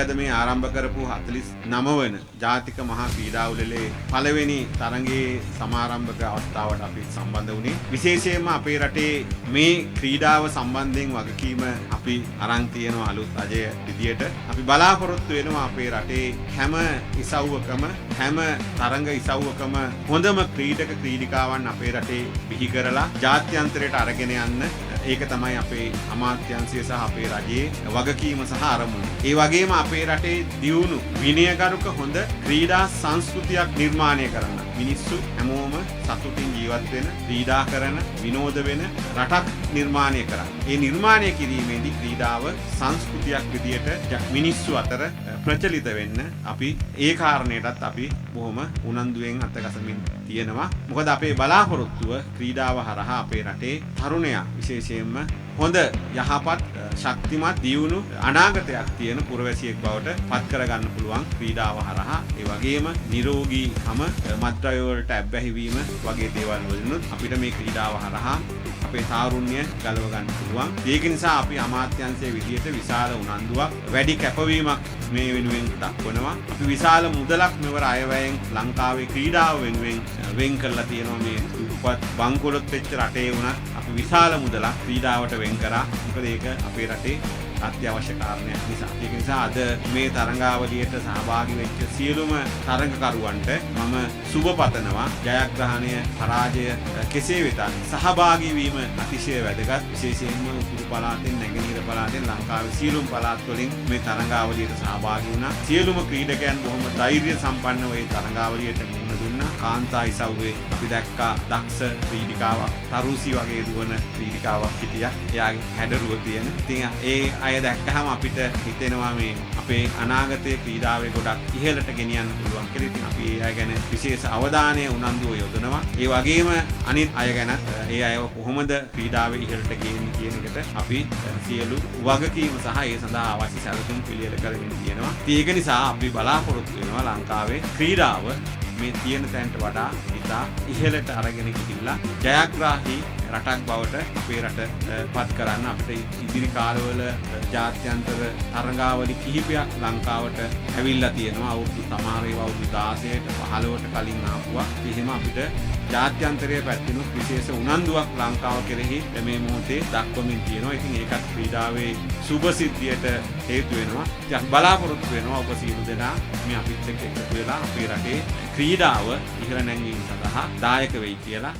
අද මේ ආරම්භ කරපු 49 වන ජාතික මහා ක්‍රීඩා උළෙලේ පළවෙනි තරඟයේ සමාරම්භක අවස්ථාවට අපි සම්බන්ධ වුණේ. විශේෂයෙන්ම අපේ රටේ මේ ක්‍රීඩාව සම්බන්ධයෙන් වගකීම අපි අරන් තියෙන අලුත් අජය විදියට අපි බලාපොරොත්තු වෙනවා අපේ රටේ හැම ඉසව්වකම හැම තරඟ ඉසව්වකම හොඳම ක්‍රීඩක ක්‍රීඩිකාවන් අපේ රටේ බිහි කරලා ජාත්‍යන්තරයට අරගෙන යන්න. ඒක තමයි අපේ අමාත්‍යාංශය සහ අපේ රජයේ වගකීම සහ අරමුණ. ඒ වගේම අපේ රටේ දියුණු විනයගරුක හොඳ ක්‍රීඩා සංස්කෘතියක් නිර්මාණය කරන්න. මිනිස්සු හැමෝම සතුටින් ජීවත් වෙන, ක්‍රීඩා කරන, විනෝද වෙන රටක් නිර්මාණය කරන්න. ඒ නිර්මාණය කිරීමේදී ක්‍රීඩාව සංස්කෘතියක් විදියට මිනිස්සු අතර ප්‍රචලිත වෙන්න අපි ඒ කාරණයටත් අපි බොහොම උනන්දුවෙන් අතගසමින් තියෙනවා. මොකද අපේ බලාපොරොත්තුව ක්‍රීඩාව හරහා අපේ රටේ තරුණයා විශේෂයෙන්ම හොඳ යහපත් ශක්තිමත් දියුණු අනාගතයක් තියෙන පුරවැසියෙක් බවට පත් කරගන්න පුළුවන් ක්‍රීඩාව හරහා. ඒ වගේම නිරෝගීකම මත්ද්‍රව්‍ය වලට ඇබ්බැහි වීම වගේ දේවල් වලිනුත් අපිට මේ ක්‍රීඩාව හරහා අපේ තාරුණ්‍ය ගලව ගන්න පුළුවන්. ඒක නිසා අපි අමාත්‍යාංශයේ විදියට විශාල උනන්දුවක් වැඩි කැපවීමක් මේ වෙනුවෙන් දක්වනවා. අපි විශාල මුදලක් මෙවර අයවැයෙන් ලංකාවේ ක්‍රීඩාව වෙනුවෙන් වෙන් කරලා තියෙනවා. මේ දුප්පත් බංකොලොත් වෙච්ච රටේ වුණත් අපි විශාල මුදලක් ක්‍රීඩාවට වෙන් කරා. මොකද ඒක අපේ රටේ අත්‍යවශ්‍ය කාරණයක් නිසා. ඒක නිසා අද මේ තරඟාවලියට සහභාගී වෙච්ච සියලුම තරඟකරුවන්ට මම සුබ පතනවා. ජයග්‍රහණය පරාජය කෙසේ වෙතත් සහභාගී වීම අතිශය වැදගත්. විශේෂයෙන්ම උතුරු පළාතෙන් නැගෙනහිර පළාතෙන් ලංකාවේ සියලුම පළාත් වලින් මේ තරඟාවලියට සහභාගී වුණා. සියලුම ක්‍රීඩකයන් බොහොම ධෛර්ය සම්පන්නව මේ තරඟාවලියට මුහුණ දුන්නා. කාන්තා ඉසව්වේ අපි දැක්කා දක්ෂ ක්‍රීඩිකාවක්, තරුසි වගේ දුවන ක්‍රීඩිකාවක් හිටියා. එයාගේ හැඩරුව තියෙන. ඉතින් ඒ අය දැක්කහම අපිට හිතෙනවා මේ අපේ අනාගතයේ ක්‍රීඩාවේ ගොඩක් ඉහළට ගෙනියන්න පුළුවන් කියලා. ඉතින් අපි ඒ අය ගැන විශේෂ අවධානය උනන්දුව යොදනවා. ඒ වගේම අනිත් අය ගැන ඒ අයව කොහොමද ක්‍රීඩාවේ ඉහළට ගේන්නේ කියන එකට අපි සියලු වගකීම සහ ඒ සඳහා අවශ්‍ය සැලසුම් පිළියෙල කරමින් තියෙනවා. ඒක නිසා අපි බලාපොරොත්තු වෙනවා ලංකාවේ ක්‍රීඩාව මේ තියෙන තැනට වඩා ඉතා ඉහළට අරගෙන ගිහිල්ලා ජයග්‍රාහී රටක් බවට අපේ රට පත් කරන්න. අපිට ඉදිරි කාලවල ජාත්‍යන්තර තරඟාවලි කිහිපයක් ලංකාවට ඇවිල්ලා තියෙනවා. අවුරුදු සමහර ඒවා අවුරුදු 16ට 15ට කලින් ආපුවා. එහෙම අපිට ජාත්‍යන්තරයේ පැත්තෙනුත් විශේෂ උනන්දුවක් ලංකාව කෙරෙහි මේ මොහොතේ දක්වමින් තියෙනවා. ඉතින් ඒකත් ක්‍රීඩාවේ සුබ සිද්ධියට හේතු වෙනවා. ඉතින් බලාපොරොත්තු වෙනවා ඔබ සියලු දෙනා මේ අපිත් එක්ක එකතු වෙලා අපේ රටේ ක්‍රීඩාව ඉහළ නැංවීම සඳහා දායක වෙයි කියලා.